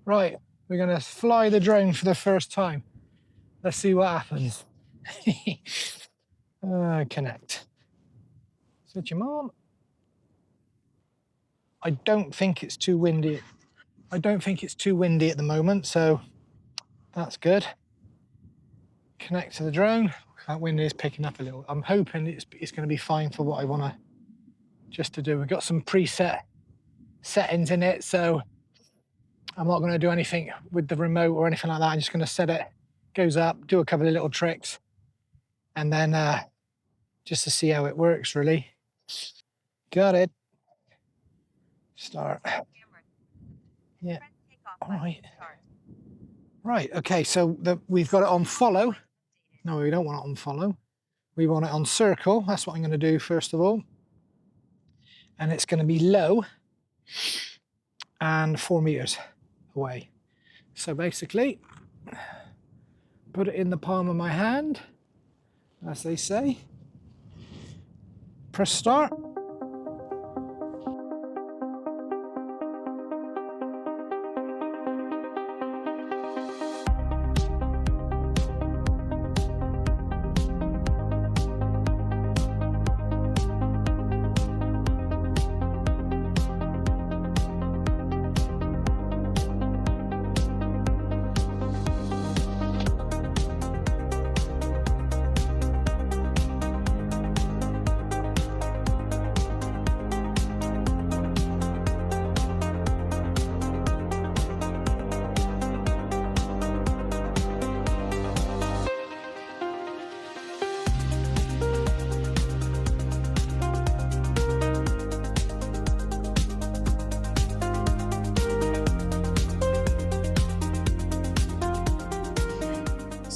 Right, we're going to fly the drone for the first time. Let's see what happens. Connect. Switch him on. I don't think it's too windy. I don't think it's too windy at the moment, so that's good. Connect to the drone. That wind is picking up a little. I'm hoping it's going to be fine for what I want to do. We've got some preset settings in it, so I'm not going to do anything with the remote or anything like that. I'm just going to set it, goes up, do a couple of little tricks, and then just to see how it works, really. Got it. Start. Yeah. All right. Right. Okay. So we've got it on follow. No, we don't want it on follow. We want it on circle. That's what I'm going to do first of all. And it's going to be low and 4 meters away. So basically, put it in the palm of my hand, as they say. Press start.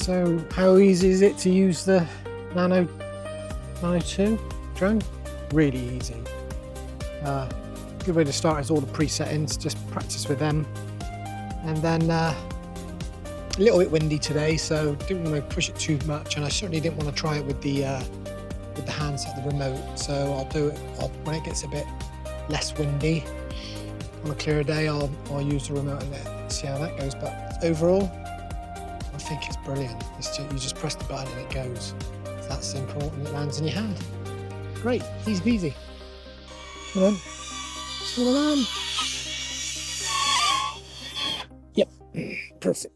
So how easy is it to use the Nano 2 drone? Really easy. Good way to start is all the presettings, just practice with them. And then a little bit windy today, so didn't want to push it too much, and I certainly didn't want to try it with the handset, the remote. So I'll do it when it gets a bit less windy. On a clearer day, I'll use the remote and see how that goes. But overall, I think it's brilliant. You just press the button and it goes. It's that simple, and it lands in your hand. Great, easy peasy. Come on, slow down. Yep, perfect.